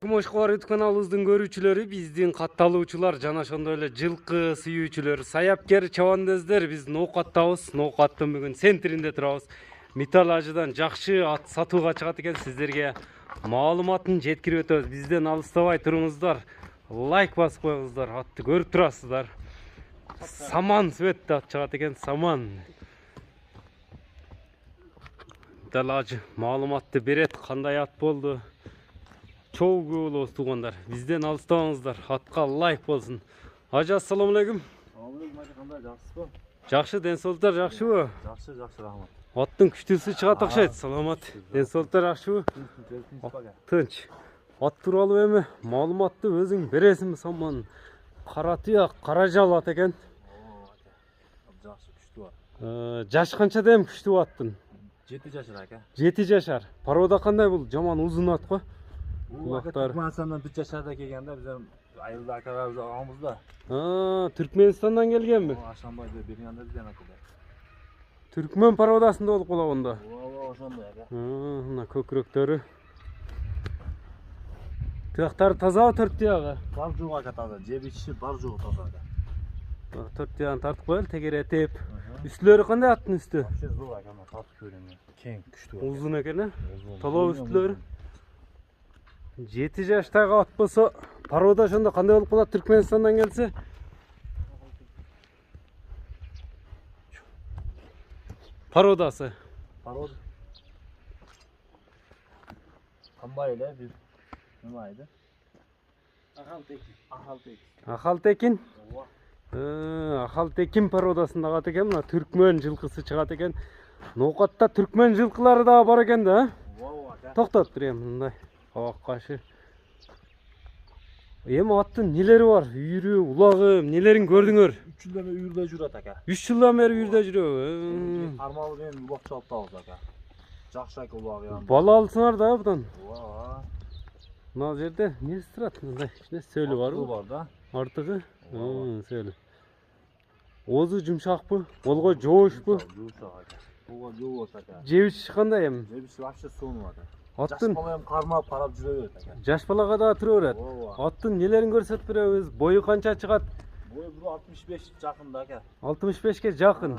Мошкор каналыбыздын көрүүчүлөрү, биздин катталуучулар жана ошондой эле жылкы сүйүүчүлөр, саяпкер чабандездер, биз ноокаттабыз. Ноокаттын бүгүн центринде турабыз. Металл ажыдан жакшы ат сатууга чыгат экен. Сиздерге маалыматын жеткирип өтөбүз. Бизден алыстабай туруңуздар. Лайк басып коюңуздар. Атты көрүп турасыздар. Саман светте ат чыгат экен. Саман. Металл ажы маалыматты берет. Кандай ат болду? Чоу болобуз туугандар. Бизден алыстабаңыздар. Атка лайк болсун. Ажа, ассаламу алейкум. Ажа, кандай, жакшысызбы? Жакшы, ден соолуктар жакшыбы? Жакшы, рахмат. Аттын күчтүүсү чыгат окшойт. Саламат. Ден соолуктар жакшыбы? Тынч. Ат тууралуу эми маалыматты өзүң бересиңби? Саман кара туяк, кара жал ат экен. Жакшы, күчтүү ат. Жаш канча дейм күчтүү аттын? 7 жашар ака. 7 жашар. Порода кандай бул? Жаман узун ат го. Кулактар. Түркменистандан 1 жашарда келгенде биз айылда акабыз алганбыз да. Түркменистандан келгенби? Ашанбайда бергенде бизден акада. Түркмен породасында болуп калат онда. Ошондой ака. Мына көкүрөктөрү. Туяктары тазабы, 4 туягы? Бар жок ака таза. Жеп ичиши бар жок таза ака. 4 туягын тартып коелу, тегеретип. Үстүлөрү кандай аттын үстү? Вообще зор ака, тартып көрөм. Кең, күчтүү. Узун экен, толоо үстүлөрү. 7 жаштагы ат болсо, порода ошондо кандай болуп калат Түркменистандан келсе? Породасы. Порода. Кандай эле бир нема айды? Ахалтекин. Ахалтекин породасындагы ат экен, мына түркмен жылкысы чыгат экен. Ноокатта түркмен жылкылары да бар экен да. Токтоп тур эми мындай. Кабак кашы. Эми аттын нелери бар? Үйүрү, улагы, нелерин көрдүңөр? 3 жылдан бери үйүрдө жүрөт ака. 3 жылдан бери үйүрдө жүрөбү. Кармалып эми улак чалып ака. Жакшы ака улагы ян. Бала алсыңар да будан. Ооба. Мына жерде несі турат? Мындай кичине сөөлү барбы? Бар да. Артыгы? Сөөлү. Оозу жумшакпы? Олго жоошпу? Жумшак ака. Олго жоош ака. Жебичи кандай эми? Жебиши вообще сонуу ака. Аттын жаш бала эми кармап карап жүрө берет ака. Жаш балага да тура берет. Аттын нелерин көрсөтүп беребиз? Бою канча чыгат? Бою 65 жакында ака. 65ке жакын.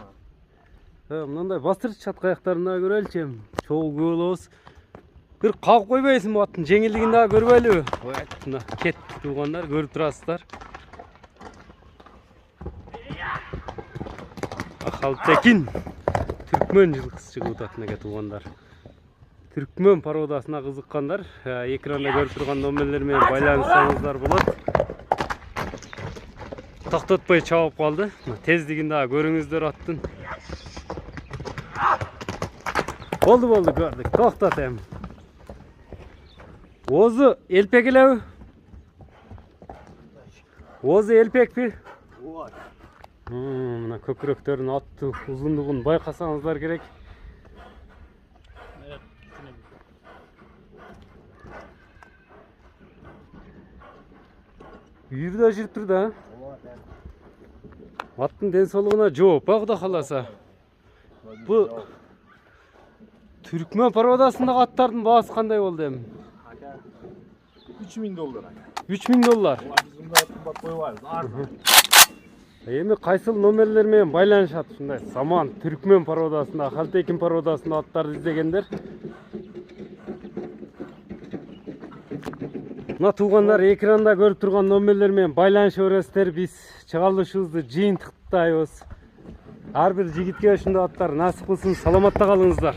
Мындай бастырчы чатка аяктарын да көрөлүчү эми. Чогуу болобуз. Бир кагып койбойсуңбу аттын жеңилдигин да көрбөйлүбү? Мына кет туугандар, көрүп турасыздар. Ахалтекин түркмен жылкысы чыгып атат экен туугандар. Түркмен породасына кызыккандар экранда көрүп турган номерлер менен байланышсаңыздар болот. Токтотпой чабып калды. Тездигин да көрүңүздөр аттын. Болду, көрдүк. Токтот эми. Оозу элпек элеби? Оозу элпекпи? Ооба. Мына көкүрөктөрүн аттын узундугун байкасаңыздар керек. Үйүрдө жүрүп тур да. Аттын ден соолугуна жооп, Кудай кааласа. Бу Түркмен породасындагы аттардын баасы кандай болду эми? Ака $3000 ака. $3000. Биз мындай кымбат койбайбыз. Эми кайсыл номерлер менен байланышат ушундай? Саман түркмен породасында, Ахалтекин породасында аттарды издегендер. Мына туугандар экранда көрүп турган номерлер менен байланыша бересиздер. Биз чыгарылышыбызды жыйынтыктайбыз. Ар бир жигитке ушундай аттар насип кылсын. Саламатта калыңыздар.